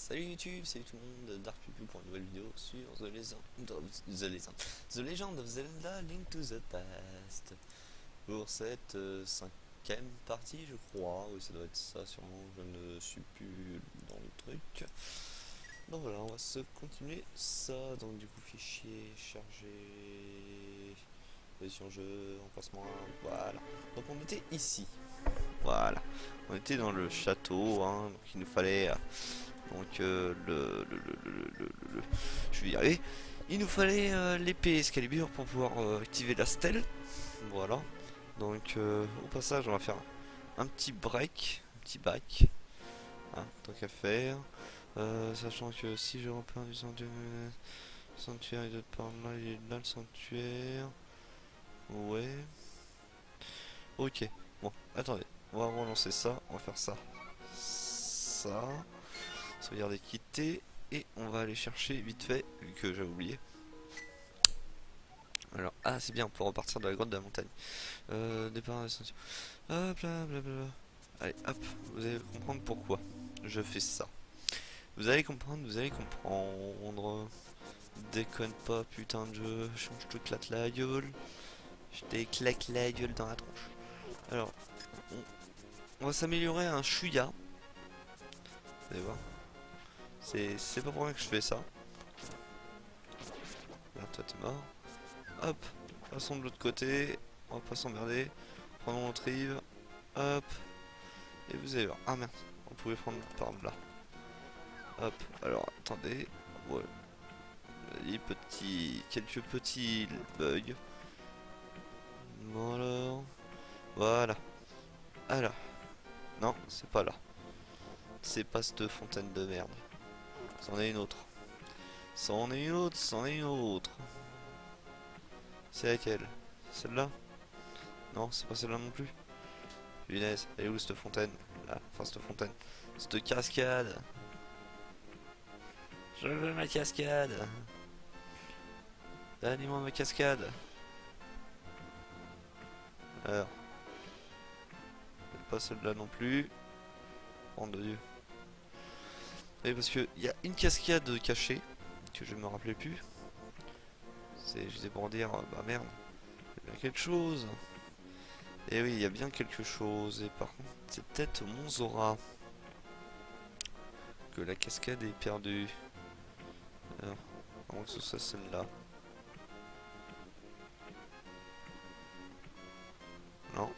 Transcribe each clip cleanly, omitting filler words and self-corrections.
Salut YouTube, salut tout le monde, Dark Pupu pour une nouvelle vidéo sur The Legend of Zelda Link to the Past. Pour cette cinquième partie, je crois, oui ça doit être ça sûrement, je ne suis plus dans le truc. Donc voilà, on va se continuer ça, donc du coup fichier, chargé, position jeu, emplacement, voilà. Donc on était ici, voilà, on était dans le château, hein, donc il nous fallait... Donc je vais y arriver. Il nous fallait l'épée Excalibur pour pouvoir activer la stèle. Voilà. Donc au passage on va faire un petit break. Un petit back. Hein, tant qu'à faire. Sachant que si je reprends du sanctuaire et de par là, il est là le sanctuaire. Ouais. Ok. Bon, attendez. On va relancer ça. On va faire ça. Ça. Sauvegarder quitter. Et on va aller chercher vite fait, vu que j'avais oublié. Alors, ah c'est bien, on peut repartir de la grotte de la montagne. Départ des sentiers. Hop là, blablabla. Allez, hop, vous allez comprendre pourquoi je fais ça. Vous allez comprendre, vous allez comprendre. Déconne pas, putain de jeu, je t'éclate la gueule. Je t'éclate la gueule dans la tronche. Alors, on va s'améliorer à un chouïa. Vous allez voir. C'est pas pour rien que je fais ça. Merde, toi t'es mort. Hop, passons de l'autre côté. On va pas s'emmerder. Prenons notre rive. Hop. Et vous allez voir. Ah merde, on pouvait prendre par là. Hop, alors attendez. Ouais. Quelques petits bugs. Voilà. Voilà. Alors. Non, c'est pas là. C'est pas cette fontaine de merde. C'en est une autre. C'en est une autre, c'en est une autre. C'est laquelle? Celle-là? Non, c'est pas celle-là non plus. Punaise, elle est où cette fontaine? Là, enfin cette fontaine. Cette cascade. Je veux ma cascade. Donnez-moi ma cascade. Alors, pas celle-là non plus. Oh de Dieu. Et parce que il y a une cascade cachée que je me rappelais plus. J'étais pour dire bah merde, il y a bien quelque chose. Et oui, il y a bien quelque chose. Et par contre, c'est peut-être au Mont Zora que la cascade est perdue. Alors, comment que ce soit celle-là? Non,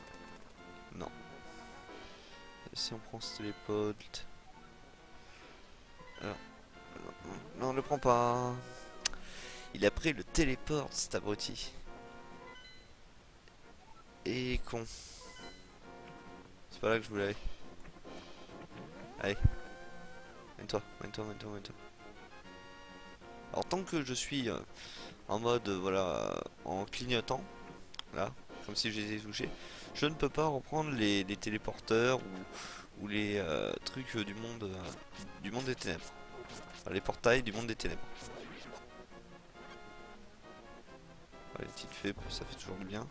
non. Et si on prend ce télépod. Alors, non, on le prend pas. Il a pris le téléport, cet abruti. Et con. C'est pas là que je voulais aller. Allez. Mène-toi, mène-toi, mène-toi, mène-toi. Alors tant que je suis en mode, voilà, en clignotant, là, comme si j'étais touché, je ne peux pas reprendre les téléporteurs ou les trucs du monde des ténèbres. Enfin, les portails du monde des ténèbres. Allez, petite fait, ça fait toujours du bien.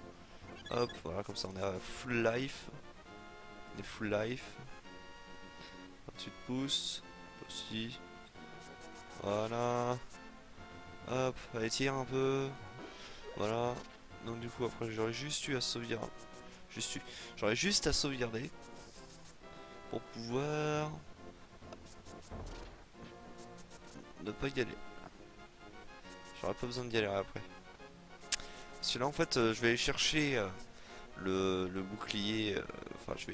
Hop, voilà, comme ça on est à full life. On est full life. Ensuite pouce. Aussi. Voilà. Hop, allez tire un peu. Voilà. Donc du coup après j'aurais juste eu à sauvegarder. J'aurais juste à sauvegarder. Pour pouvoir ne pas y aller. J'aurais pas besoin d'y aller après. Parce que là en fait je vais aller chercher le bouclier. Enfin je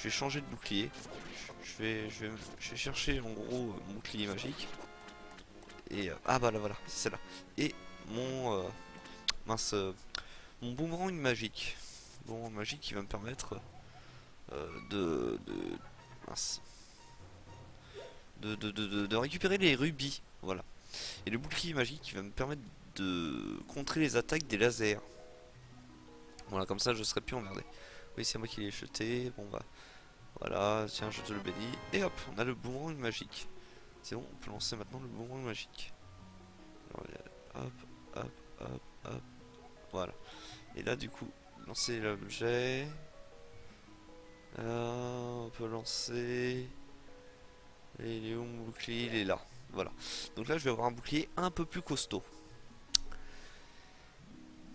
vais changer de bouclier. Je vais chercher en gros mon bouclier magique. Et ah bah là voilà, c'est celle-là. Et mon mince mon boomerang magique. Boomerang magique qui va me permettre mince, de récupérer les rubis. Voilà. Et le bouclier magique qui va me permettre de contrer les attaques des lasers. Voilà, comme ça je serai plus emmerdé. Oui, c'est moi qui l'ai jeté. Bon bah voilà, tiens, je te le bénis. Et hop, on a le boomerang magique. C'est bon, on peut lancer maintenant le boomerang magique. Alors, hop, hop, hop, hop. Voilà. Et là, du coup, lancer l'objet. On peut lancer Et il est où mon bouclier? Il est là. Voilà. Donc là, je vais avoir un bouclier un peu plus costaud.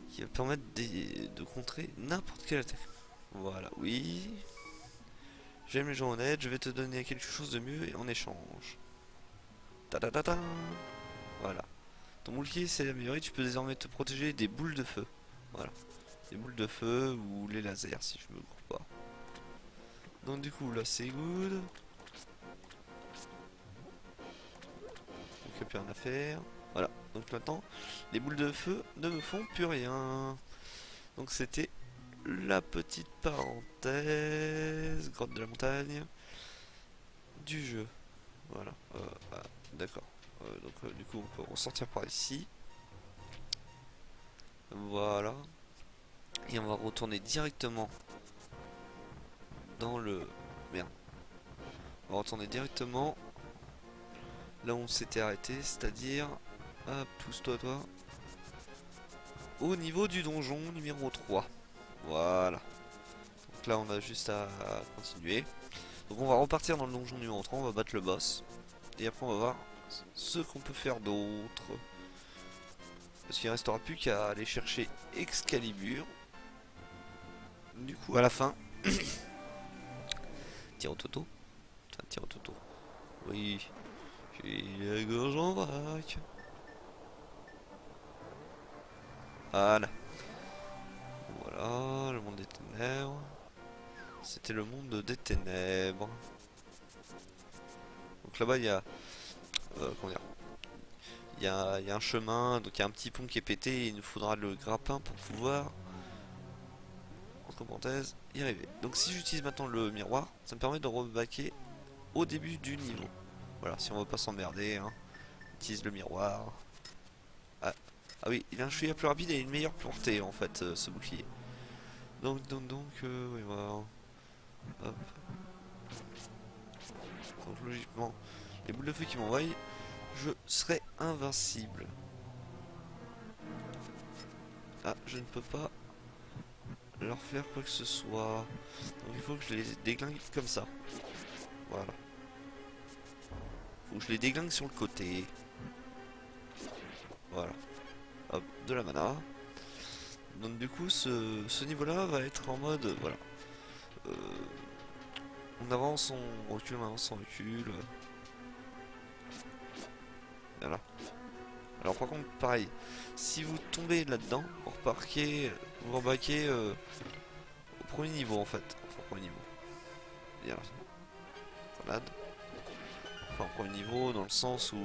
Qui va permettre de contrer n'importe quelle attaque. Voilà, oui. J'aime les gens honnêtes, je vais te donner quelque chose de mieux en échange. Ta ta ta ta. Voilà. Ton bouclier s'est amélioré, tu peux désormais te protéger des boules de feu. Voilà. Les boules de feu ou les lasers si je me gourre pas. Donc du coup là c'est good. Donc il n'y a plus rien à faire. Voilà. Donc maintenant les boules de feu ne me font plus rien. Donc c'était la petite parenthèse, grotte de la montagne du jeu. Voilà. D'accord. Du coup on peut ressortir par ici. Voilà. Et on va retourner directement dans le... Merde. On va retourner directement là où on s'était arrêté, c'est-à-dire... Hop, pousse-toi toi. Au niveau du donjon numéro 3. Voilà. Donc là on a juste à continuer. Donc on va repartir dans le donjon numéro 3, on va battre le boss. Et après on va voir ce qu'on peut faire d'autre. Parce qu'il ne restera plus qu'à aller chercher Excalibur. Du coup à la fin... Tire au toto. Tiens, tire au toto. Oui. J'ai la gorge en vrac. Voilà. Voilà, le monde des ténèbres. C'était le monde des ténèbres. Donc là-bas, il y a... comment dire, il y a un chemin, donc il y a un petit pont qui est pété, et il nous faudra le grappin pour pouvoir, entre parenthèses, y arriver. Donc si j'utilise maintenant le miroir, ça me permet de rebaquer au début du niveau. Voilà, si on veut pas s'emmerder, hein, on utilise le miroir. Ah, ah oui, il a un chouïa plus rapide et une meilleure portée en fait, ce bouclier. Donc, oui, voilà. Hop. Donc logiquement, les boules de feu qui m'envoient, je serai invincible. Ah, je ne peux pas leur faire quoi que ce soit. Donc il faut que je les déglingue comme ça. Voilà. Faut que je les déglingue sur le côté. Voilà. Hop, de la mana. Donc du coup, ce niveau-là va être en mode... Voilà. Euh, on avance, on recule, on avance, on recule. Voilà. Alors par contre, pareil. Si vous tombez là-dedans, vous remarquez au premier niveau en fait. Enfin, au premier niveau. Bien. Grenade. Enfin, au premier niveau dans le sens où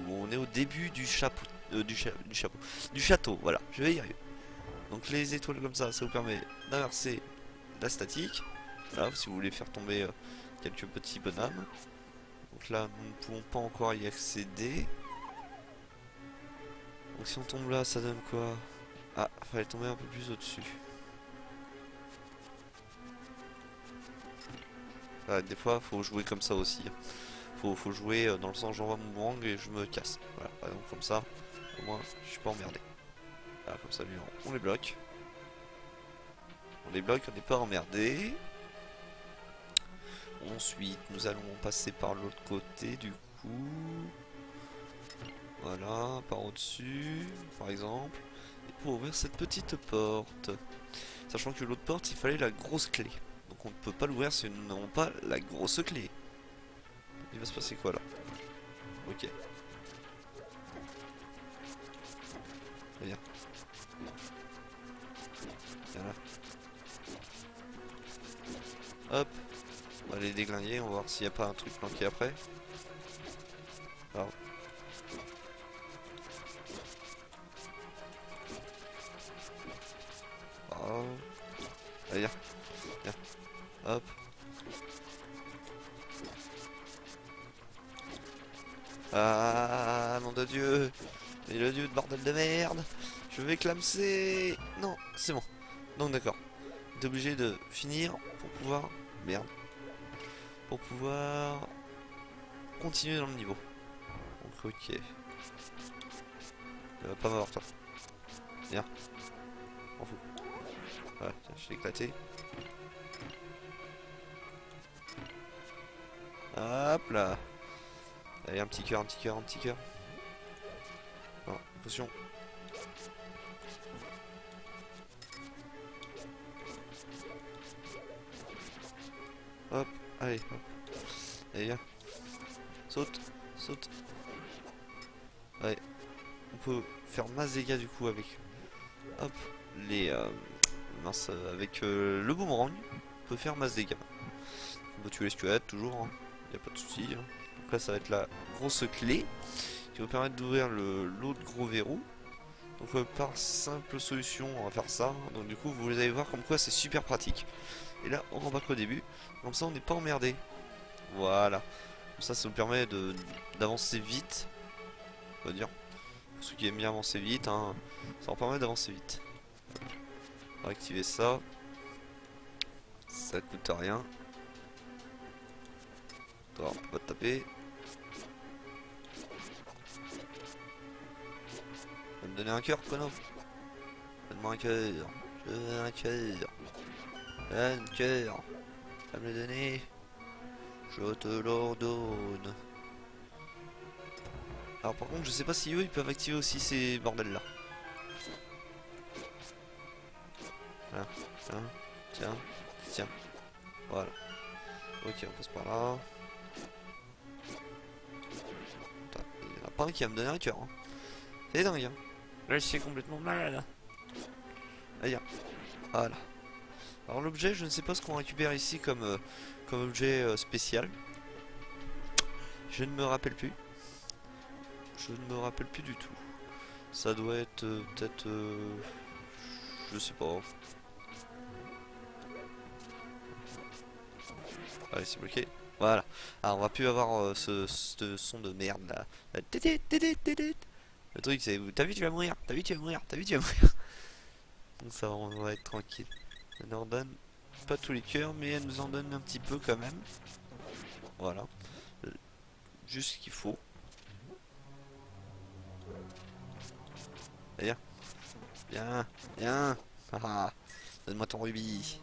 on est au début du chapeau. Du château, voilà. Je vais y arriver. Donc les étoiles comme ça vous permet d'inverser la statique. Voilà, si vous voulez faire tomber quelques petits bonhommes. Donc là, nous ne pouvons pas encore y accéder. Donc si on tombe là, ça donne quoi? Ah, fallait tomber un peu plus au-dessus. Ah, des fois, faut jouer comme ça aussi. Faut jouer dans le sens j'envoie mon boomerang et je me casse. Voilà, par exemple comme ça, au moins je suis pas emmerdé. Voilà, comme ça, lui, on les bloque. On les bloque, on n'est pas emmerdé. Ensuite, nous allons passer par l'autre côté du coup. Voilà, par au-dessus, par exemple. Et pour ouvrir cette petite porte. Sachant que l'autre porte, il fallait la grosse clé. Donc on ne peut pas l'ouvrir si nous n'avons pas la grosse clé. Il va se passer quoi là? Ok. Viens. Viens là. Hop. On va les déglinguer, on va voir s'il n'y a pas un truc planqué après. Alors. Oh. Allez, viens. Viens. Hop. Ah, nom de Dieu. Mais le dieu de bordel de merde. Je vais clamser. Non, c'est bon. Donc d'accord. T'es obligé de finir pour pouvoir... Merde. Pour pouvoir continuer dans le niveau. Donc ok. Pas mort toi. Viens. M'en fous. Voilà, je l'ai éclaté. Hop là. Allez, un petit cœur, un petit cœur, un petit cœur. Non, potion. Hop, allez, hop. Allez, viens. Saute, saute. Ouais, on peut faire masse dégâts du coup avec. Hop, les. Mince, avec le boomerang, on peut faire masse dégâts. On peut tuer les squelettes toujours, hein. Y a pas de souci. Hein. Donc là, ça va être la grosse clé qui va permettre d'ouvrir l'autre gros verrou. Donc par simple solution, on va faire ça. Donc du coup, vous allez voir comme quoi c'est super pratique. Et là, on rembarque au début. Comme ça, on n'est pas emmerdé. Voilà. Comme ça nous permet d'avancer vite. On va dire. Pour ceux qui aiment bien avancer vite, hein, ça leur permet d'avancer vite. On va activer ça. Ça coûte rien. Toi, on va te taper. Va me donner un cœur, connard. Donne-moi un cœur. Je veux un cœur. Un cœur. Va me le donner. Je te l'ordonne. Alors par contre, je sais pas si eux ils peuvent activer aussi ces bordels là. Voilà. Tiens, tiens, tiens. Voilà. Ok, on passe par là. Putain, il y en a pas un qui va me donner un cœur. Hein. C'est dingue. Hein. Là, je suis complètement malade. Allez, voilà. Alors l'objet, je ne sais pas ce qu'on récupère ici comme objet spécial. Je ne me rappelle plus. Je ne me rappelle plus du tout. Ça doit être peut-être... je sais pas. Allez, c'est bloqué. Voilà. Alors on va plus avoir ce son de merde là. Le truc c'est... T'as vu, tu vas mourir. T'as vu, tu vas mourir. T'as vu, tu vas mourir. Donc ça on va être tranquille. Elle nous redonne pas tous les cœurs, mais elle nous en donne un petit peu quand même. Voilà. Juste ce qu'il faut. Viens. Viens. Viens. Ah, donne-moi ton rubis.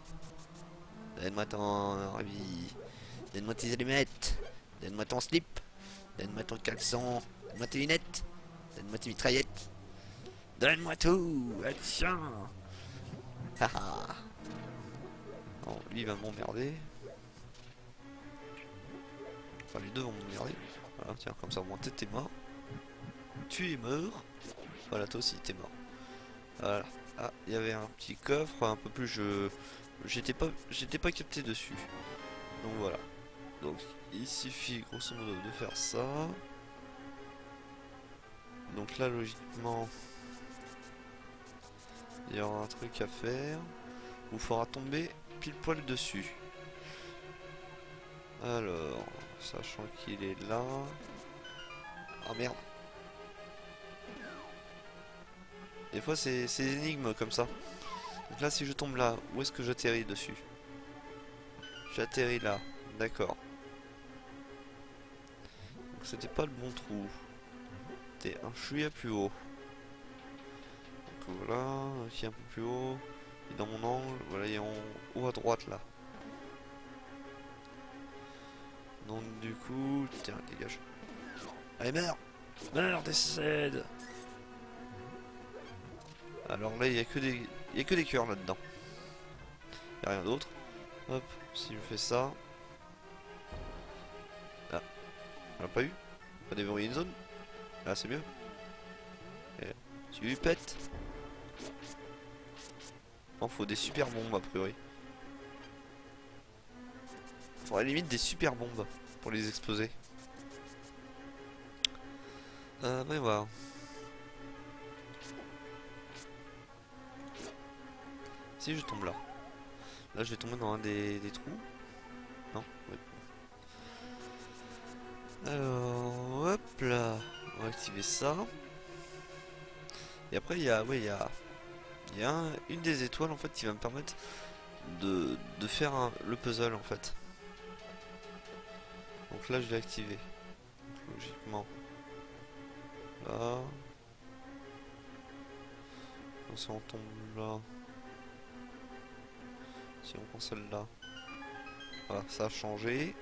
Donne-moi ton rubis. Donne-moi tes allumettes. Donne-moi ton slip. Donne-moi ton caleçon. Donne-moi tes lunettes. Donne-moi tes mitraillettes. Donne-moi tout. Ah, tiens. Haha. Bon, lui il va m'emmerder. Enfin, les deux vont m'emmerder. Voilà, tiens, comme ça au moins t'es mort. Tu es mort. Voilà, toi aussi t'es mort. Voilà. Ah, il y avait un petit coffre, un peu plus j'étais pas capté dessus. Donc voilà. Donc il suffit grosso modo de faire ça. Donc là logiquement il y aura un truc à faire. Où il faudra tomber pile poil dessus. Alors, sachant qu'il est là. Ah merde. Des fois c'est des énigmes comme ça. Donc là si je tombe là, où est-ce que j'atterris dessus? J'atterris là, d'accord. Donc c'était pas le bon trou. C'était un chouïa plus haut. Donc voilà, ici un peu plus haut. Et dans mon angle, voilà, il est en haut à droite là. Donc du coup, tiens, dégage. Allez, meurs! Meurs, décède! Alors là, il y a que des cœurs là-dedans. Il n'y a rien d'autre. Hop, si je fais ça. Ah, on l'a pas eu? Pas déverrouiller une zone? Là, c'est mieux. Et tu lui pètes. Non, faut des super bombes a priori. Faudrait limite des super bombes pour les exploser. Mais voilà. Si je tombe là. Là, je vais tomber dans un des trous. Non? Oui. Alors, hop là. On va activer ça. Et après, il y a, ouais, il y a une des étoiles en fait qui va me permettre de faire le puzzle en fait. Donc là, je l'ai activé. Donc, logiquement. Là. Si on tombe là. Si on prend celle-là. Voilà, ça a changé.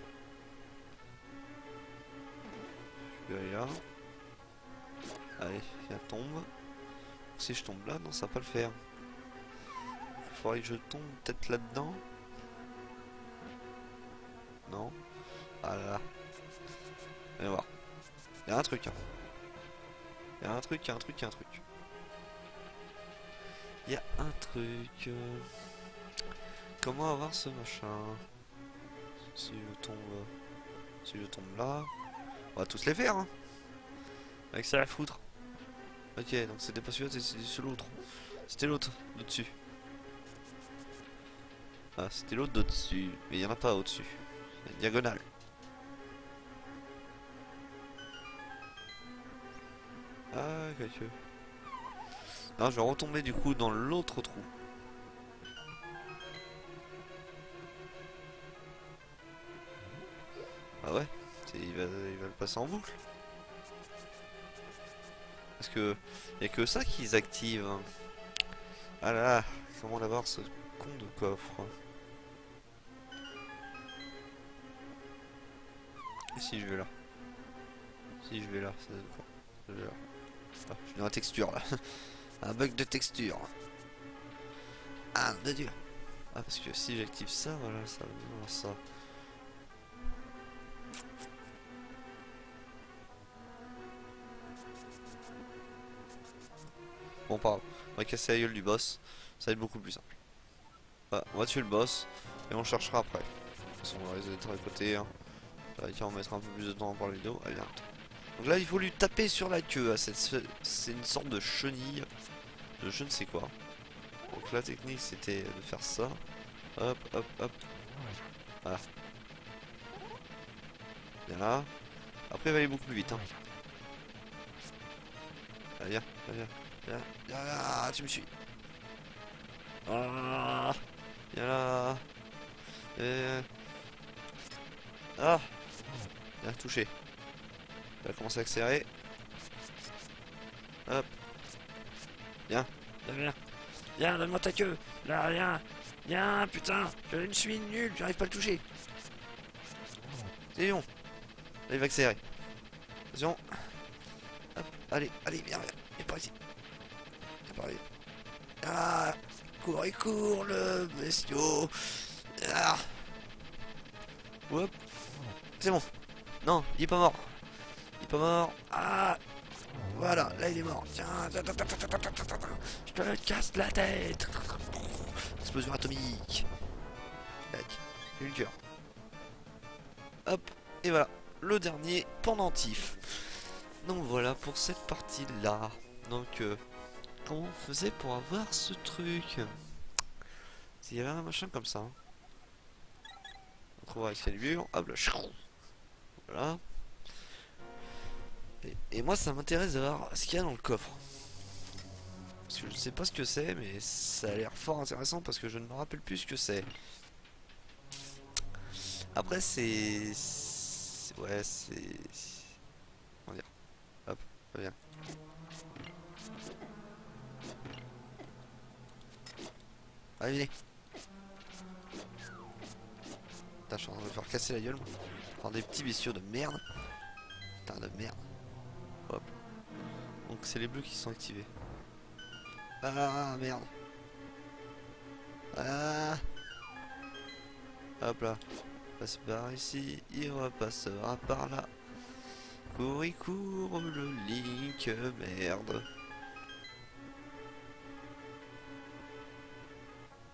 Je vais aller là. Allez, viens, tombe. Si je tombe là, non, ça va pas le faire. Il faudrait que je tombe peut-être là-dedans. Non. Ah là là. Allez voir. Il y a un truc. Hein. Il y a un truc, il y a un truc, il y a un truc. Il y a un truc. Comment avoir ce machin? Si je tombe. Si je tombe là. On va tous les faire, hein. Avec ça à foutre. Ok, donc c'était pas celui-là, c'était l'autre. C'était l'autre, au-dessus. Ah, c'était l'autre d'au-dessus. Mais il y en a pas au-dessus. Diagonale. Ah, quelque. Non, je vais retomber du coup dans l'autre trou. Ah ouais, il va le passer en boucle. Parce que y a que ça qu'ils activent. Hein. Ah là là, comment l'avoir ce con de coffre. Et si je vais là? Si je vais là, ça donne quoi? Je vais là. Ah, je suis dans la texture là. Un bug de texture. Ah, de Dieu. Ah, parce que si j'active ça, voilà, ça va devenir ça. Bon, pas grave. On va casser la gueule du boss. Ça va être beaucoup plus simple. Ah, on va tuer le boss. Et on cherchera après. De toute façon, on va les être à côté. Hein. Ça va mettre un peu plus de temps pour la vidéo. Allez, viens. Donc là, il faut lui taper sur la queue. C'est une sorte de chenille. De je ne sais quoi. Donc la technique, c'était de faire ça. Hop, hop, hop. Voilà. Viens là. Après, il va aller beaucoup plus vite. Hein. Allez, viens, viens, viens. Viens là, tu me suis. Ah, viens là. Ah, viens, touché. Il va commencer à accélérer. Hop. Viens, viens, viens. Viens, donne-moi ta queue. Là, viens. Viens, putain. Je ne suis nul, j'arrive pas à le toucher. C'est bon. Là, il va accélérer. Attention. Hop, allez, allez, viens, viens. Viens par ici. Viens par ici. Ah, cours, il court, le bestiau. Ah. Hop. C'est bon. Non, il est pas mort. Il est pas mort. Ah. Voilà, là il est mort. Tiens, je te casse la tête. Explosion atomique. Tac, j'ai eu le cœur. Hop, et voilà, le dernier pendentif. Donc voilà pour cette partie là. Donc comment on faisait pour avoir ce truc? S'il y avait un machin comme ça. On trouvera Excalibur. Hop là, voilà. Et moi ça m'intéresse de voir ce qu'il y a dans le coffre. Parce que je ne sais pas ce que c'est, mais ça a l'air fort intéressant parce que je ne me rappelle plus ce que c'est. Après ouais, c'est... Comment dire? Hop, viens. Allez, venez. Putain, je suis en train de me faire casser la gueule, moi. Par des petits bestiaux de merde. Putain de merde. Hop. Donc c'est les bleus qui sont activés. Ah merde. Ah. Hop là. Passe par ici, il repassera par là. Cours, il court, le Link, merde.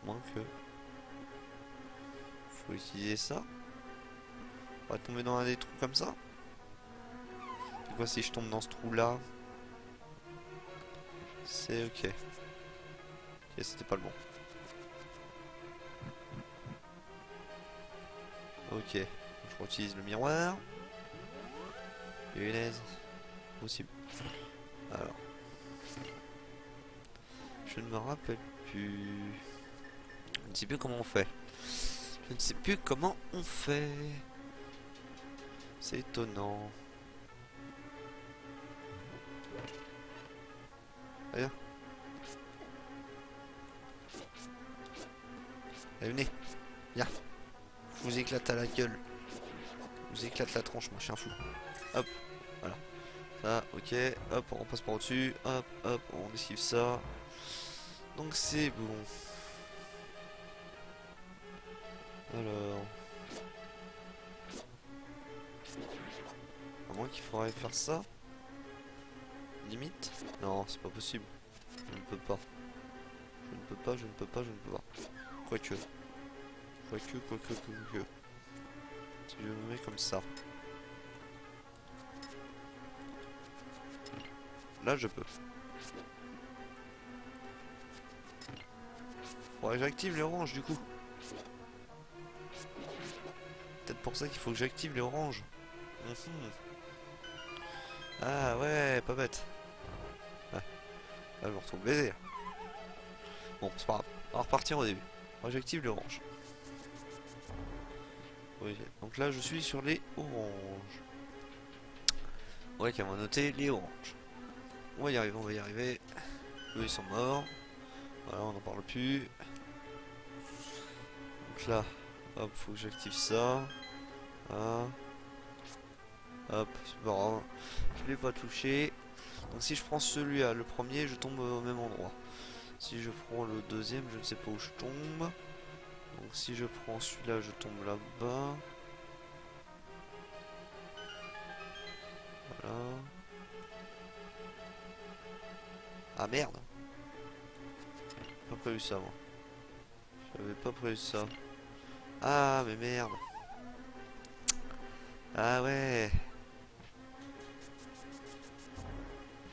Moins que... Faut utiliser ça. On va tomber dans un des trous comme ça. Et quoi si je tombe dans ce trou là? C'est ok. Ok, c'était pas le bon. Ok, je réutilise le miroir. Punaise. Possible. Alors. Je ne me rappelle plus. Je ne sais plus comment on fait. Je ne sais plus comment on fait. C'est étonnant. Allez. Allez, venez. Viens. Je vous éclate à la gueule. Je vous éclate la tronche, moi je suis un fou. Hop. Voilà. Ça, ok. Hop, on passe par au-dessus. Hop, hop, on esquive ça. Donc c'est bon. Alors. À moins qu'il faudrait faire ça. Limite. Non, c'est pas possible. Je ne peux pas. Je ne peux pas, je ne peux pas, je ne peux pas. Quoique. Quoique. Si je me mets comme ça. Là, je peux. Faudrait que j'active les oranges du coup. Peut-être pour ça qu'il faut que j'active les oranges. Ah ouais, pas bête. Ouais. Là, je me retrouve baisé. Bon, c'est pas grave. On va repartir au début. Moi, j'active les oranges. Oui. Donc là, je suis sur les oranges. Ouais, qu'on va noter les oranges. On va y arriver, on va y arriver. Eux, ils sont morts. Voilà, on n'en parle plus. Donc là, hop, faut que j'active ça. Ah. Hop, c'est pas grave. Je l'ai pas touché. Donc si je prends celui-là, le premier, je tombe au même endroit. Si je prends le deuxième, je ne sais pas où je tombe. Donc si je prends celui-là, je tombe là-bas. Voilà. Ah merde. J'ai pas prévu ça moi. J'avais pas prévu ça. Ah mais merde. Ah ouais.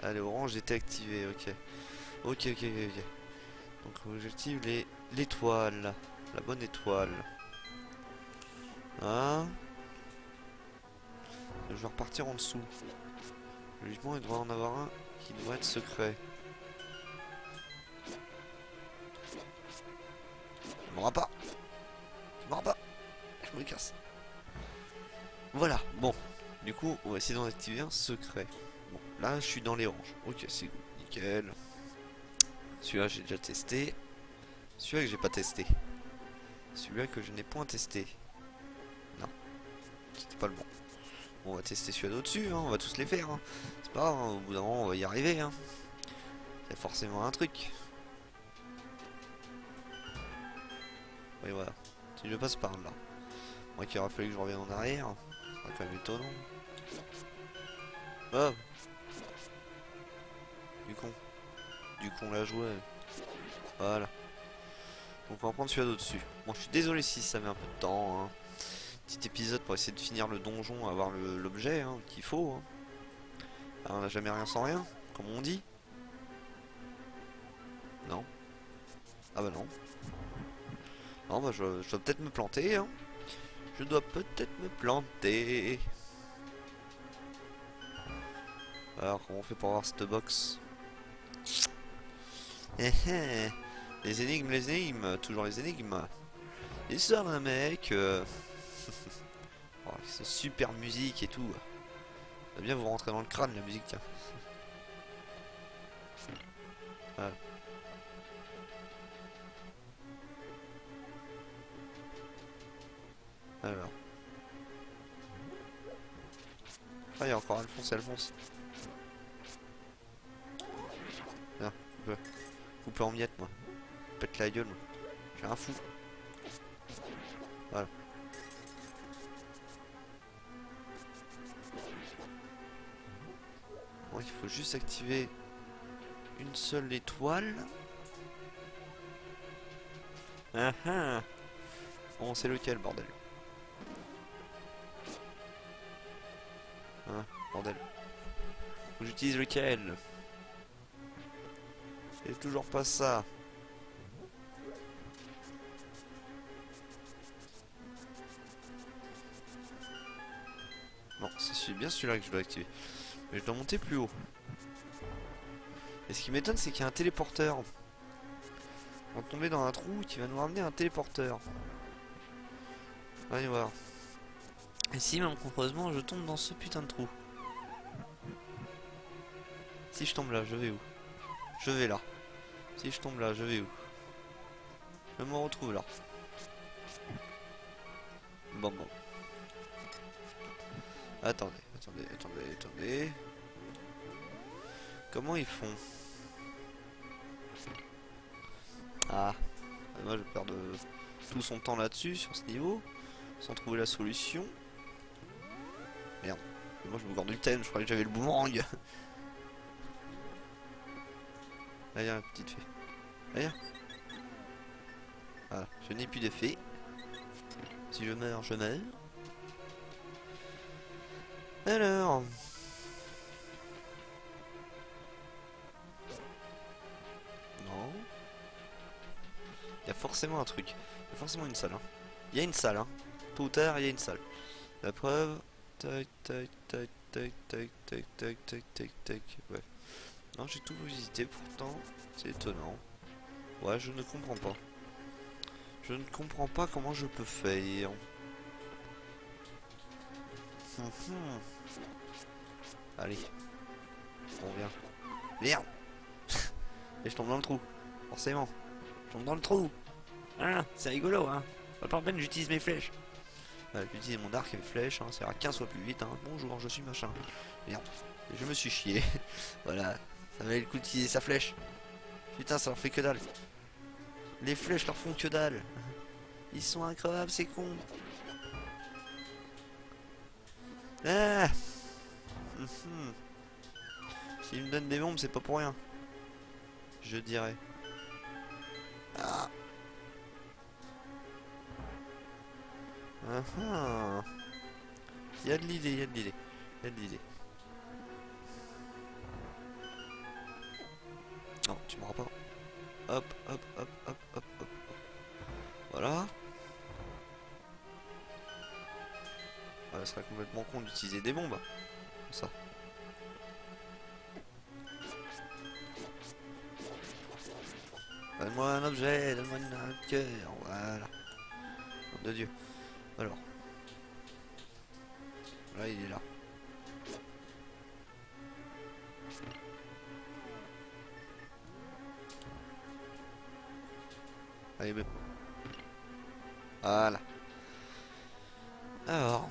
Allez, orange était activé, ok. Ok. Donc j'active l'étoile. La bonne étoile. Hein. Je vais repartir en dessous. Logiquement, il devrait en avoir un qui doit être secret. Il m'aura pas. Il m'aura pas. Je me casse. Voilà, bon. Du coup, on va essayer d'en activer un secret. Bon, là, je suis dans les oranges. Ok, c'est good. Nickel. Celui-là, j'ai déjà testé. Celui-là que j'ai pas testé. Celui-là que je n'ai point testé. Non. C'était pas le bon. Bon, on va tester celui-là d'au-dessus, hein. On va tous les faire. Hein. C'est pas grave, hein. Au bout d'un moment, on va y arriver. Hein. Il y a forcément un truc. Oui, voilà. Si je passe par là. Moi qui aurait fallu que je revienne en arrière. C'est quand même étonnant. Oh. Du con l'a joué. Voilà. Donc on va prendre celui-là d'au-dessus. Bon, je suis désolé si ça met un peu de temps. Hein. Petit épisode pour essayer de finir le donjon, avoir l'objet hein, qu'il faut. Hein. Alors, on n'a jamais rien sans rien, comme on dit. Non. Ah bah non. Non bah je dois peut-être me planter. Hein. Je dois peut-être me planter. Alors comment on fait pour avoir cette box? Les énigmes, toujours les énigmes. L'histoire d'un mec. Oh, c'est super musique et tout. Ça va bien vous rentrer dans le crâne la musique, tiens. Voilà. Alors. Ah, il y a encore Alphonse. Viens, coupe en miettes, moi. Pète la gueule, moi. J'ai un fou. Voilà. Bon, il faut juste activer une seule étoile. Ah ah. Bon, c'est lequel, bordel? Ah, bordel. Faut que j'utilise lequel? C'est toujours pas ça. Non, c'est bien celui-là que je dois activer. Mais je dois monter plus haut. Et ce qui m'étonne, c'est qu'il y a un téléporteur. On va tomber dans un trou qui va nous ramener un téléporteur. Allez voir. Et si, même complètement, je tombe dans ce putain de trou. Si je tombe là, je vais où? Je vais là. Si je tombe là, je vais où? Je me retrouve là. Bon. Attendez. attendez. Comment ils font? Ah, moi je perds tout son temps là-dessus, sur ce niveau, sans trouver la solution. Merde, et moi je me garde du thème, je croyais que j'avais le boomerang. Là y'a une petite fée. Là y'a. Voilà, je n'ai plus d'effet. Si je meurs, je meurs. Alors. Non. Il y a forcément un truc. Il y a forcément une salle. Hein. Il y a une salle. Hein. Tôt ou tard, il y a une salle. La preuve. Tac, tac, tac, tac, tac, tac, tac, tac, tac, tac. Ouais. Non, j'ai tout visité pourtant. C'est étonnant. Ouais, je ne comprends pas. Je ne comprends pas comment je peux faire. Allez. On vient. Merde. Et je tombe dans le trou. Forcément. Je tombe dans le trou. Ah, c'est rigolo, hein. Pas par peine, j'utilise mes flèches. J'utilise mon arc et mes flèches, hein. Ça ira 15 fois plus vite, hein. Bonjour, je suis machin. Merde. Je me suis chié. Voilà. Ça valait le coup d'utiliser sa flèche. Putain, ça leur fait que dalle. Les flèches leur font que dalle. Ils sont incroyables, ces cons. Ah. S'ils me donnent des bombes, c'est pas pour rien. Je dirais. Ah. Il y a de l'idée, il y a de l'idée. Il y a de l'idée. Non, tu m'auras pas. Hop, hop, hop, hop, hop, hop. Voilà. Ah, ce serait complètement con d'utiliser des bombes. Comme ça. Donne-moi un objet, donne-moi un cœur. Voilà. Nom de Dieu. Alors. Là, il est là. Allez, mais... Voilà. Alors.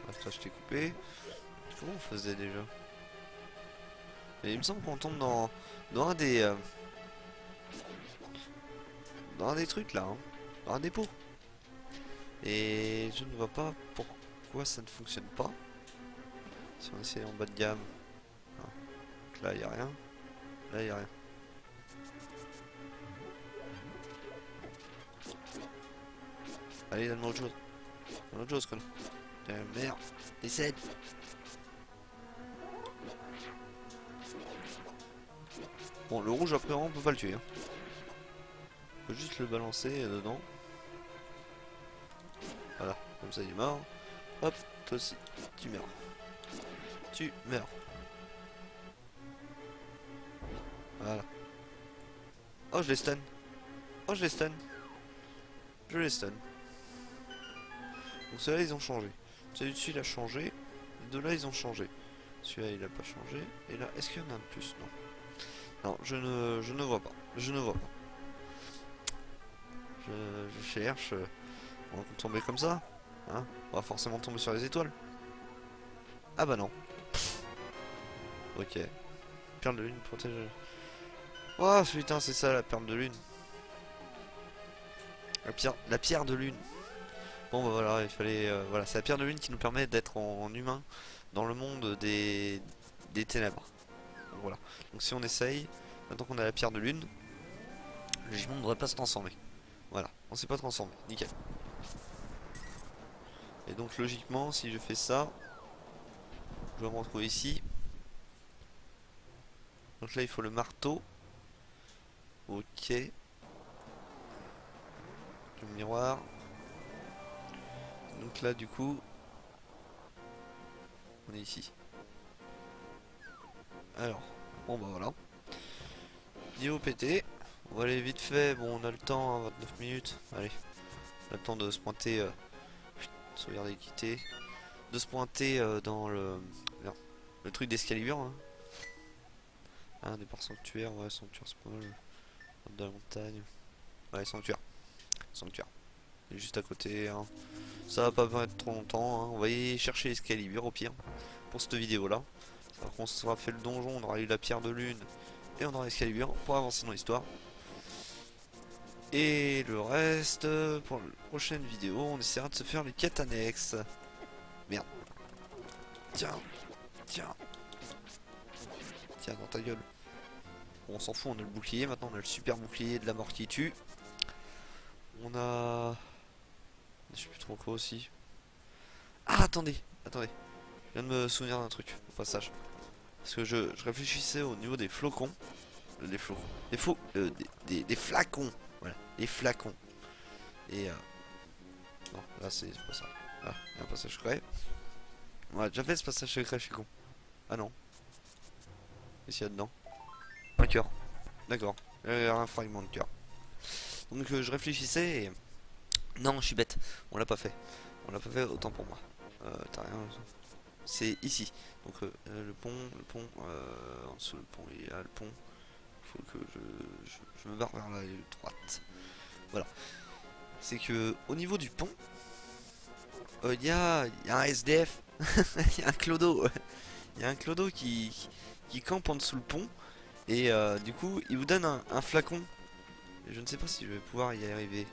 Ah, ça, je t'ai coupé. Comment on faisait déjà? Et il me semble qu'on tombe dans un des... dans un des trucs là. Hein. Dans un dépôt. Et je ne vois pas pourquoi ça ne fonctionne pas. Si on essaie en bas de gamme. Ah. Donc là, il n'y a rien. Là, il n'y a rien. Allez, donne-moi autre chose. Donne-moi autre chose, quoi. Merde. Décède. Bon, le rouge, après, on peut pas le tuer. Hein. On peut juste le balancer dedans. Voilà, comme ça, il est mort. Hop, toi aussi, tu meurs. Tu meurs. Voilà. Oh, je les stun. Oh, je les stun. Je les stun. Donc ceux-là, ils ont changé. Celui-ci, il a changé. Les deux-là, ils ont changé. Celui-là, il a pas changé. Et là, est-ce qu'il y en a un de plus? Non. Non, je ne vois pas. Je ne vois pas. Je cherche. On va tomber comme ça. Hein, on va forcément tomber sur les étoiles. Ah bah non. Ok. Perle de lune protège. Oh putain, c'est ça la perle de lune. La pierre de lune. Bon bah voilà, il fallait... voilà, c'est la pierre de lune qui nous permet d'être en humain dans le monde des ténèbres. Donc, voilà. Donc si on essaye, maintenant qu'on a la pierre de lune, logiquement on ne devrait pas se transformer. Voilà, on s'est pas transformé, nickel. Et donc logiquement, si je fais ça, je vais me retrouver ici. Donc là il faut le marteau. Ok. Le miroir. Donc là du coup, on est ici. Alors, bon bah voilà. Niveau pété. On va aller vite fait, bon on a le temps, hein, 29 minutes. Allez, on a le temps de se pointer. Sauvegarder quitter. De se pointer dans le truc d'Escalibur. Hein. Ah, départ sanctuaire, ouais, sanctuaire spawn. De la montagne. Ouais, sanctuaire. Sanctuaire. Il est juste à côté, hein. Ça va pas être trop longtemps, hein. On va y chercher Excalibur au pire. Pour cette vidéo là. Alors qu'on sera fait le donjon, on aura eu la pierre de lune. Et on aura Excalibur pour avancer dans l'histoire. Et le reste, pour la prochaine vidéo, on essaiera de se faire les quêtes annexes. Merde. Tiens. Tiens. Tiens, dans ta gueule. Bon, on s'en fout, on a le bouclier. Maintenant, on a le super bouclier de la mort qui tue. On a... Je sais plus trop quoi aussi. Ah, attendez. Attendez. Je viens de me souvenir d'un truc, au passage. Parce que je réfléchissais au niveau des flocons. Des flocons. Des faux... des flacons. Voilà, des flacons. Et... Non, là, c'est pas ça. Ah, il y a un passage secret. On a déjà fait ce passage secret, je suis con. Ah non. Qu'est-ce qu'il y a dedans? Un cœur. D'accord. Un fragment de cœur. Donc je réfléchissais et... Non, je suis bête. On l'a pas fait. On l'a pas fait, autant pour moi. T'as rien. C'est ici. Donc le pont, en dessous le pont, il y a le pont. Faut que je me barre vers la droite. Voilà. C'est que au niveau du pont, il y a un SDF. Il y a un clodo. Il y a un clodo qui campe en dessous le pont. Et du coup, il vous donne un flacon. Et je ne sais pas si je vais pouvoir y arriver.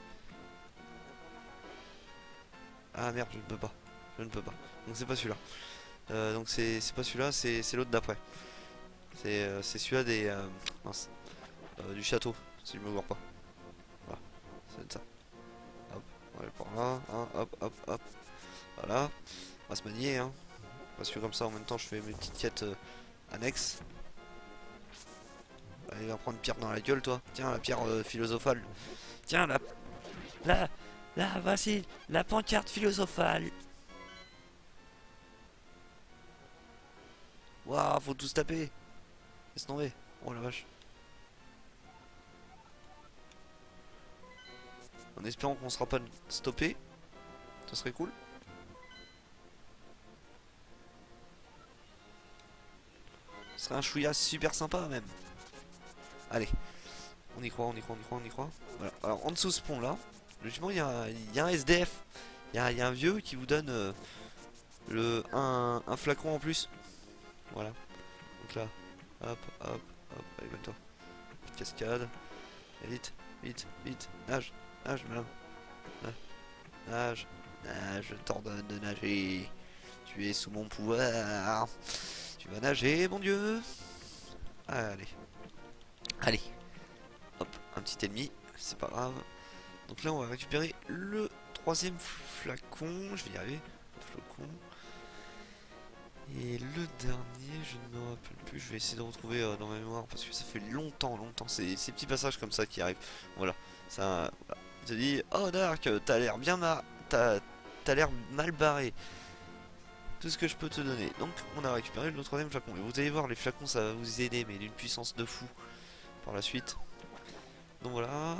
Ah merde, je ne peux pas. Je ne peux pas. Donc c'est pas celui-là. Donc c'est pas celui-là, c'est l'autre d'après. C'est celui-là des... mince. Du château, si je me vois pas. Voilà, c'est ça. Hop, on va aller par là. Hein, hop, hop, hop. Voilà. On va se manier, hein. Parce que comme ça, en même temps, je fais mes petites quêtes annexes. Allez, va prendre une pierre dans la gueule, toi. Tiens, la pierre philosophale. Tiens, là, voici la pancarte philosophale. Waouh, faut tous taper. Laisse tomber. Oh la vache. En espérant qu'on sera pas stoppé. Ça serait cool. Ce serait un chouïa super sympa même. Allez. On y croit, on y croit, on y croit, on y croit. Voilà. Alors en dessous de ce pont là, logiquement il y a un SDF. Il y a un vieux qui vous donne un flacon en plus. Voilà. Donc là, hop, hop, hop, allez, mets-toi. Petite cascade. Et vite, vite, vite. Nage, nage, malin. Nage, nage, je t'ordonne de nager. Tu es sous mon pouvoir. Tu vas nager, mon dieu. Allez. Allez. Hop, un petit ennemi, c'est pas grave. Donc là, on va récupérer le troisième flacon. Je vais y arriver. Flacon. Et le dernier, je ne me rappelle plus. Je vais essayer de retrouver dans ma mémoire parce que ça fait longtemps. C'est ces petits passages comme ça qui arrivent. Voilà. Ça, voilà. Il te dit, oh Dark, t'as l'air bien t'as l'air mal barré. Tout ce que je peux te donner. Donc, on a récupéré le troisième flacon. Et vous allez voir, les flacons, ça va vous aider, mais d'une puissance de fou par la suite. Donc voilà.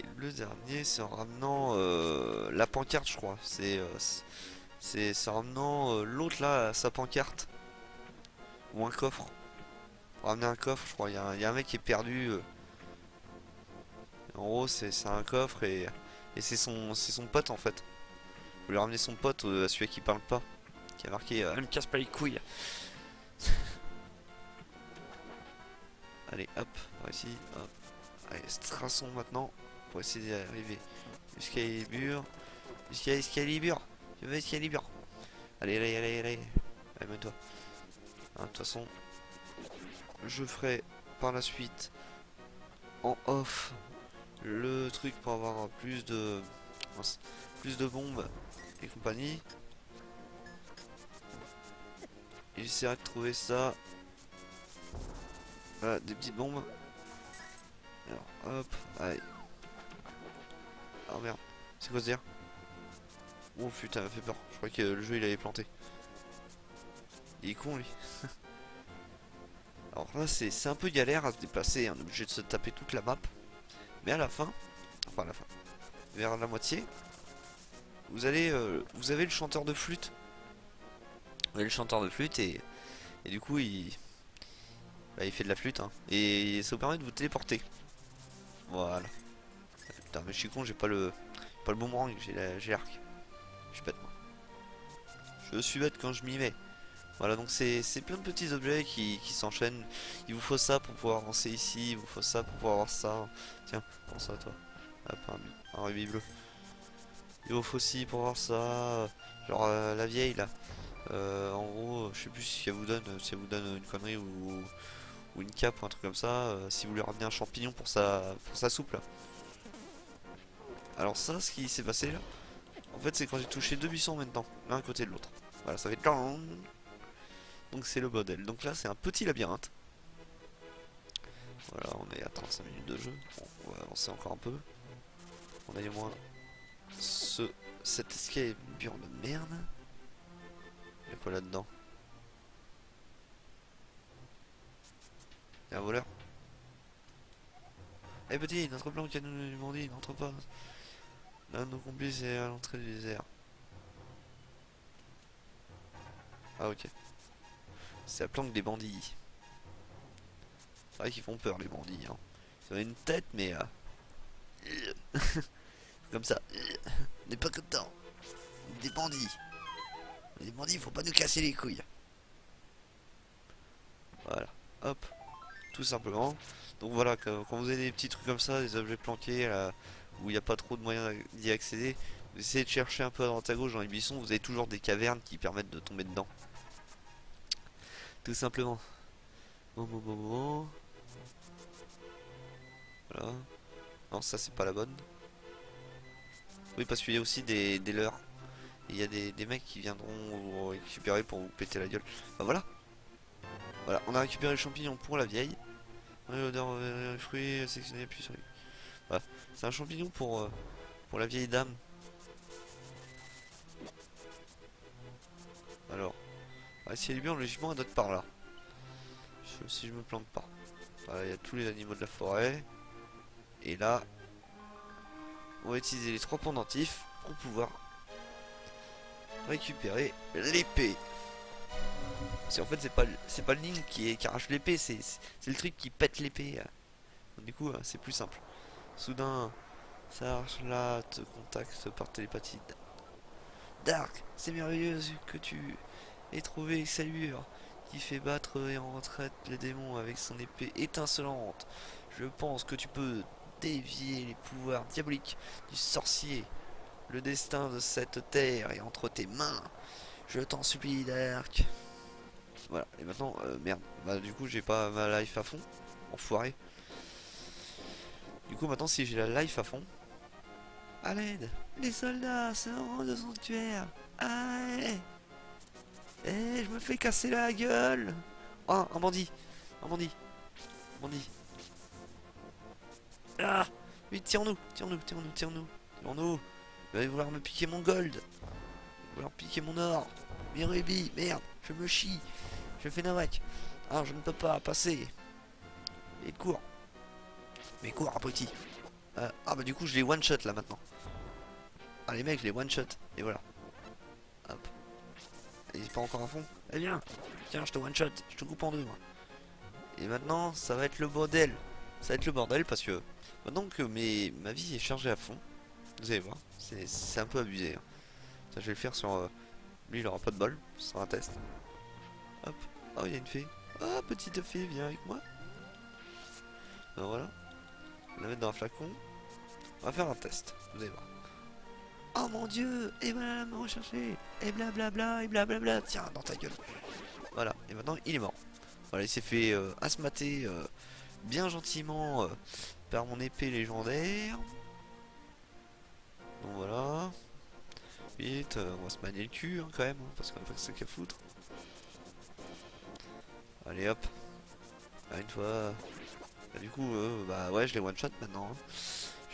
Et le dernier, c'est en ramenant la pancarte, je crois. C'est en ramenant l'autre là, sa pancarte. Ou un coffre. Pour ramener un coffre, je crois. Il y a un mec qui est perdu. En gros, c'est un coffre et c'est son pote en fait. Vous lui ramener son pote, à celui qui parle pas. Qui a marqué elle me casse pas les couilles. Allez, hop, par ici, hop. Allez, traçons maintenant pour essayer d'y arriver. Excalibur. Excalibur. Je veux Excalibur. Allez, allez, allez, allez. Allez, mets-toi. Hein, de toute façon, je ferai par la suite en off le truc pour avoir plus de bombes et compagnie. Et j'essaierai de trouver ça. Voilà, des petites bombes. Alors, hop, allez. Oh merde, c'est quoi ce dire? Oh putain, ça m'a fait peur. Je crois que le jeu il avait planté. Il est con lui. Alors là c'est un peu galère à se déplacer, on est obligé de se taper toute la map. Mais à la fin, enfin à la fin, vers la moitié, vous avez le chanteur de flûte. Vous avez le chanteur de flûte et du coup il fait de la flûte hein. Et ça vous permet de vous téléporter. Voilà. Putain, mais je suis con, j'ai pas le boomerang, j'ai l'arc. Je suis bête, moi. Je suis bête quand je m'y mets. Voilà, donc c'est plein de petits objets qui s'enchaînent. Il vous faut ça pour pouvoir avancer ici, il vous faut ça pour pouvoir avoir ça. Tiens, prends ça toi. Hop, un rubis bleu. Il vous faut aussi pour avoir ça. Genre la vieille là. En gros, je sais plus si elle vous donne une connerie ou une cape ou un truc comme ça. Si vous lui ramenez un champignon pour sa soupe là. Alors ça, ce qui s'est passé là, en fait c'est quand j'ai touché deux buissons en même temps, l'un à côté de l'autre. Voilà, ça fait tang. Donc c'est le bordel. Donc là c'est un petit labyrinthe. Voilà, on est à 35 minutes de jeu. Bon, on va avancer encore un peu. On a au moins cet escape de merde. Il y a quoi là-dedans? Il y a un voleur. Eh petit, notre plan qui a nous du bandit, n'entre pas. L'un de nos complices est à l'entrée du désert. Ah ok. C'est la planque des bandits. C'est vrai qu'ils font peur les bandits. Hein. Ils ont une tête mais... comme ça. On n'est pas content. Des bandits. Les bandits, faut pas nous casser les couilles. Voilà. Hop. Tout simplement. Donc voilà, quand vous avez des petits trucs comme ça, des objets planqués là, où il n'y a pas trop de moyens d'y accéder, vous essayez de chercher un peu à droite à gauche dans les buissons, vous avez toujours des cavernes qui permettent de tomber dedans. Tout simplement. Bon. Voilà. Non, ça c'est pas la bonne. Oui, parce qu'il y a aussi des leurres. Il y a des mecs qui viendront vous récupérer pour vous péter la gueule. Bah voilà. Voilà, on a récupéré le champignon pour la vieille. L'odeur fruits sectionné puis sur lui. Voilà. C'est un champignon pour la vieille dame. Alors, si elle est bien, logiquement, elle doit être par là. Si je me plante pas. Voilà, il y a tous les animaux de la forêt. Et là, on va utiliser les trois pendentifs pour pouvoir récupérer l'épée. Parce qu'en fait, c'est pas le Link qui arrache l'épée, c'est le truc qui pète l'épée. Du coup, c'est plus simple. Soudain, ça arrache là, te contacte par télépathie. Dark, c'est merveilleux que tu aies trouvé Xalur, qui fait battre et en retraite les démons avec son épée étincelante. Je pense que tu peux dévier les pouvoirs diaboliques du sorcier. Le destin de cette terre est entre tes mains. Je t'en supplie, Dark. Voilà, et maintenant, merde. Bah, du coup, j'ai pas ma life à fond. Enfoiré. Du coup, maintenant, si j'ai la life à fond. À l'aide, les soldats, c'est un rang de sanctuaire. Allez. Eh, je me fais casser la gueule. Ah, un bandit. Un bandit. Un bandit. Ah. Oui, tire-nous. Tire-nous. Il va vouloir me piquer mon gold. Il va vouloir piquer mon or. Mes rubis. Merde, je me chie. Je fais nawak. Ah, je ne peux pas passer. Et cours. Mais cours, abruti. Ah bah du coup je les one shot là maintenant. Ah les mecs je les one shot. Et voilà. Hop. Il est pas encore à fond. Eh viens. Tiens je te one shot. Je te coupe en deux moi. Et maintenant ça va être le bordel. Ça va être le bordel parce que maintenant que ma vie est chargée à fond. Vous allez voir. C'est un peu abusé. Hein. Ça je vais le faire sur... lui il aura pas de bol. Ce sera un test. Hop. Oh il y a une fée. Ah petite fée viens avec moi. Alors voilà. On va la mettre dans un flacon. On va faire un test. Vous allez voir. Oh mon dieu, et voilà, me rechercher, et blablabla, et blablabla, tiens, dans ta gueule. Voilà, et maintenant il est mort. Voilà, il s'est fait asmater bien gentiment par mon épée légendaire. Donc voilà. Vite, on va se manier le cul hein, quand même, hein, parce qu'on a pas que ça qu'à foutre. Allez hop. Là, une fois. Là, du coup, bah ouais, je les one shot maintenant. Hein.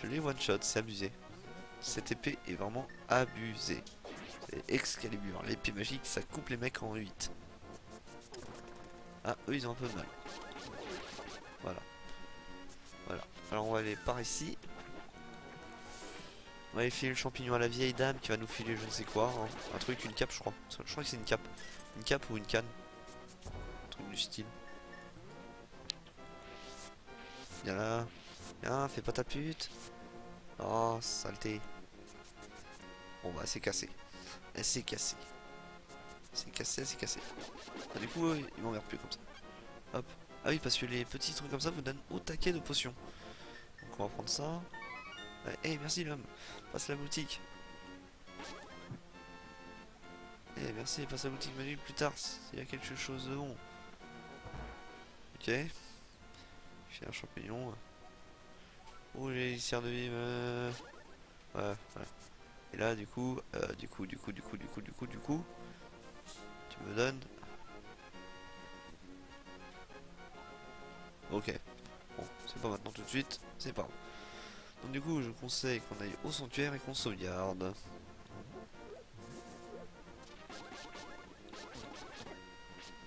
Je les one shot, c'est abusé. Cette épée est vraiment abusée. C'est Excalibur, l'épée magique, ça coupe les mecs en 8. Ah, eux ils ont un peu de mal. Voilà. Voilà. Alors on va aller par ici. On va aller filer le champignon à la vieille dame qui va nous filer je ne sais quoi. Hein. Un truc, une cape je crois. Je crois que c'est une cape. Une cape ou une canne. Un truc du style. Viens là. Viens, fais pas ta pute. Oh, saleté. Bon bah c'est cassé. Et c'est cassé. C'est cassé, c'est cassé. Ah, du coup, il m'emmerde plus comme ça. Hop. Ah oui, parce que les petits trucs comme ça vous donnent au taquet de potions. Donc on va prendre ça. Ouais, hey, merci l'homme. Passe la boutique. Eh, merci, passe la boutique menu plus tard s'il y a quelque chose de bon. Ok. J'ai un champignon. Oh, j'ai cire de vie. Ouais, ouais. Et là, du coup, tu me donnes. Ok. Bon, c'est pas maintenant tout de suite, c'est pas grave. Donc du coup, je conseille qu'on aille au sanctuaire et qu'on sauvegarde.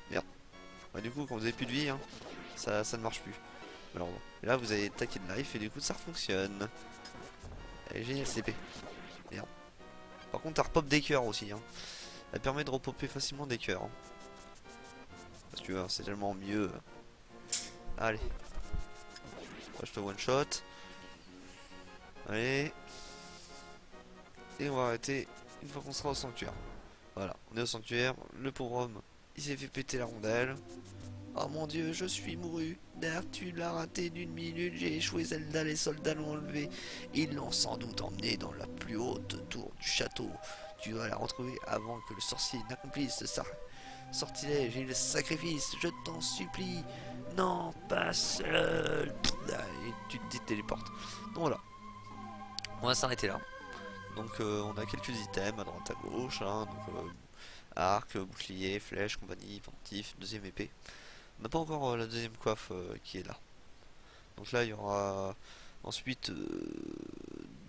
Merde. Ouais, du coup, quand vous avez plus de vie, hein, ça ne marche plus. Alors, bon. Et là, vous avez taqué de life et du coup, ça fonctionne. Elle est géniale, CP. Merde. Par contre, elle repop des cœurs aussi. Hein. Elle permet de repopper facilement des cœurs. Hein. Parce que c'est tellement mieux. Allez. Moi, je te one shot. Allez. Et on va arrêter une fois qu'on sera au sanctuaire. Voilà, on est au sanctuaire. Le pauvre homme, il s'est fait péter la rondelle. Oh mon dieu, je suis mouru. D'ailleurs, tu l'as raté d'une minute. J'ai échoué Zelda, les soldats l'ont enlevé. Ils l'ont sans doute emmené dans la plus haute tour du château. Tu dois la retrouver avant que le sorcier n'accomplisse sa sortilège et le sacrifice. Je t'en supplie. Non, pas seul. Et tu te téléportes. Donc voilà, on va s'arrêter là. Donc on a quelques items à droite à gauche. Hein, donc, arc, bouclier, flèche, compagnie, pentif, deuxième épée. On n'a pas encore la deuxième coiffe qui est là. Donc là, il y aura ensuite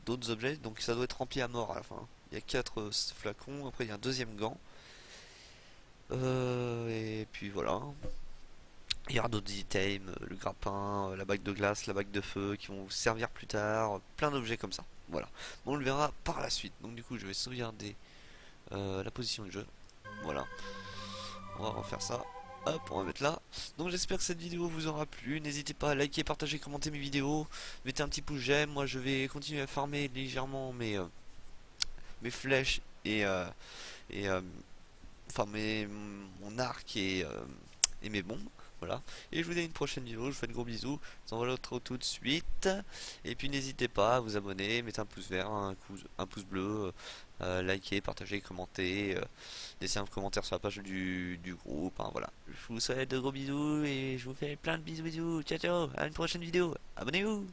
d'autres objets. Donc ça doit être rempli à mort à la fin. Il y a 4 flacons. Après, il y a un deuxième gant. Et puis voilà. Il y aura d'autres items, le grappin, la bague de glace, la bague de feu qui vont vous servir plus tard. Plein d'objets comme ça. Voilà. Bon, on le verra par la suite. Donc du coup, je vais sauvegarder la position du jeu. Voilà. On va refaire ça. Hop, on va mettre là. Donc j'espère que cette vidéo vous aura plu. N'hésitez pas à liker, partager, commenter mes vidéos. Mettez un petit pouce j'aime. Moi je vais continuer à farmer légèrement mes flèches et enfin mon arc et mes bombes. Voilà. Et je vous dis à une prochaine vidéo. Je vous fais de gros bisous. Je vous envoie l'autre tout de suite. Et puis n'hésitez pas à vous abonner, mettre un pouce vert, un pouce bleu, liker, partager, commenter, laisser un commentaire sur la page du groupe. Hein, voilà. Je vous souhaite de gros bisous et je vous fais plein de bisous. Ciao ciao. À une prochaine vidéo. Abonnez-vous.